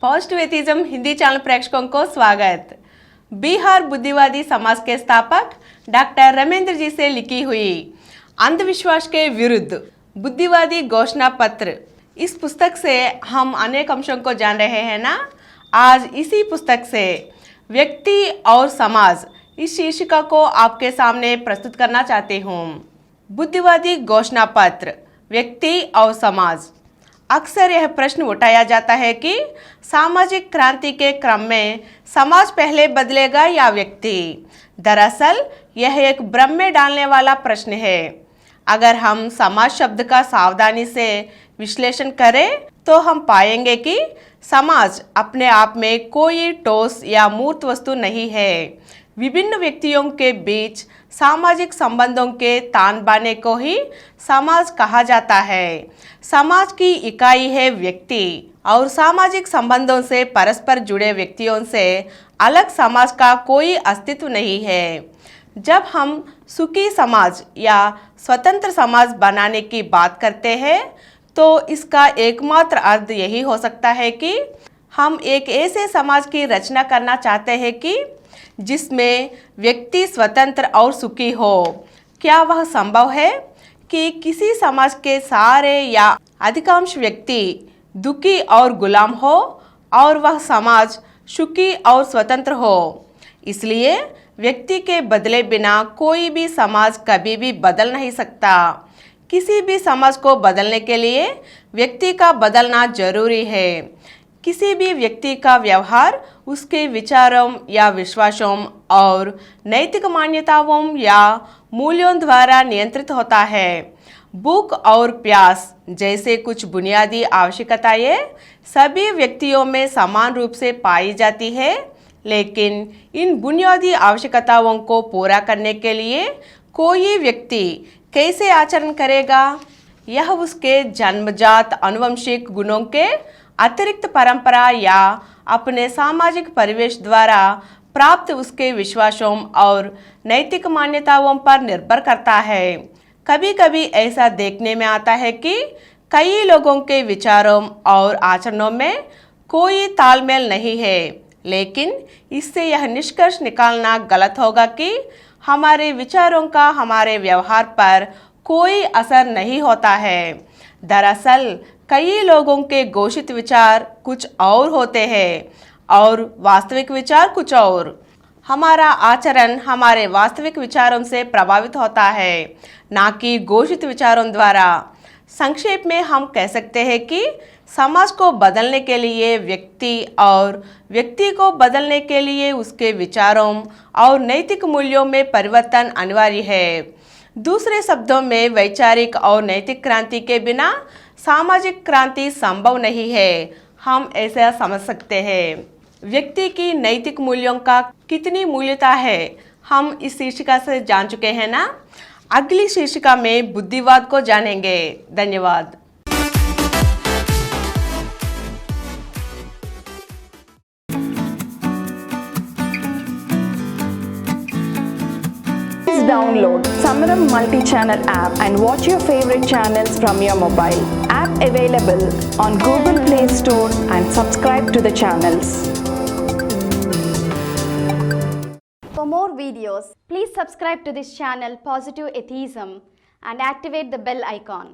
Positive atheism Hindi channel प्रेक्षकों को स्वागत। बिहार बुद्धिवादी समाज के स्थापक डॉक्टर रमेंद्र जी से लिखी हुई अंधविश्वास के विरुद्ध बुद्धिवादी घोषणा पत्र, इस पुस्तक से हम अनेक अंशों को जान रहे हैं ना। आज इसी पुस्तक से व्यक्ति और समाज इस शीर्षिका को आपके सामने प्रस्तुत करना चाहती हूँ। बुद्धिवादी घोषणा पत्र, व्यक्ति और समाज। अक्सर यह प्रश्न उठाया जाता है कि सामाजिक क्रांति के क्रम में समाज पहले बदलेगा या व्यक्ति। दरअसल यह एक भ्रम में डालने वाला प्रश्न है। अगर हम समाज शब्द का सावधानी से विश्लेषण करें तो हम पाएंगे कि समाज अपने आप में कोई ठोस या मूर्त वस्तु नहीं है। विभिन्न व्यक्तियों के बीच सामाजिक संबंधों के तान बाने को ही समाज कहा जाता है। समाज की इकाई है व्यक्ति और सामाजिक संबंधों से परस्पर जुड़े व्यक्तियों से अलग समाज का कोई अस्तित्व नहीं है। जब हम सुखी समाज या स्वतंत्र समाज बनाने की बात करते हैं तो इसका एकमात्र अर्थ यही हो सकता है कि हम एक ऐसे समाज की रचना करना चाहते हैं कि जिसमें व्यक्ति स्वतंत्र और सुखी हो। क्या वह संभव है कि किसी समाज के सारे या अधिकांश व्यक्ति दुखी और गुलाम हो और वह समाज सुखी और स्वतंत्र हो? इसलिए व्यक्ति के बदले बिना कोई भी समाज कभी भी बदल नहीं सकता। किसी भी समाज को बदलने के लिए व्यक्ति का बदलना जरूरी है। किसी भी व्यक्ति का व्यवहार उसके विचारों या विश्वासों और नैतिक मान्यताओं या मूल्यों द्वारा नियंत्रित होता है। भूख और प्यास जैसे कुछ बुनियादी आवश्यकताएं सभी व्यक्तियों में समान रूप से पाई जाती है, लेकिन इन बुनियादी आवश्यकताओं को पूरा करने के लिए कोई व्यक्ति कैसे आचरण करेगा, यह उसके जन्मजात आनुवंशिक गुणों के अतिरिक्त परंपरा या अपने सामाजिक परिवेश द्वारा प्राप्त उसके विश्वासों और नैतिक मान्यताओं पर निर्भर करता है। कभी कभी ऐसा देखने में आता है कि कई लोगों के विचारों और आचरणों में कोई तालमेल नहीं है, लेकिन इससे यह निष्कर्ष निकालना गलत होगा कि हमारे विचारों का हमारे व्यवहार पर कोई असर नहीं होता है। दरअसल कई लोगों के घोषित विचार कुछ और होते हैं और वास्तविक विचार कुछ और। हमारा आचरण हमारे वास्तविक विचारों से प्रभावित होता है, ना कि घोषित विचारों द्वारा। संक्षेप में हम कह सकते हैं कि समाज को बदलने के लिए व्यक्ति और व्यक्ति को बदलने के लिए उसके विचारों और नैतिक मूल्यों में परिवर्तन अनिवार्य है। दूसरे शब्दों में, वैचारिक और नैतिक क्रांति के बिना सामाजिक क्रांति संभव नहीं है। हम ऐसा समझ सकते हैं। व्यक्ति की नैतिक मूल्यों का कितनी मूल्यता है, हम इस शीर्षिका से जान चुके हैं ना। अगली शीर्षिका में बुद्धिवाद को जानेंगे। धन्यवाद। Download Samaram multi-channel app and watch your favorite channels from your mobile. App available on Google Play Store and subscribe to the channels. For more videos, please subscribe to this channel Positive Atheism and activate the bell icon.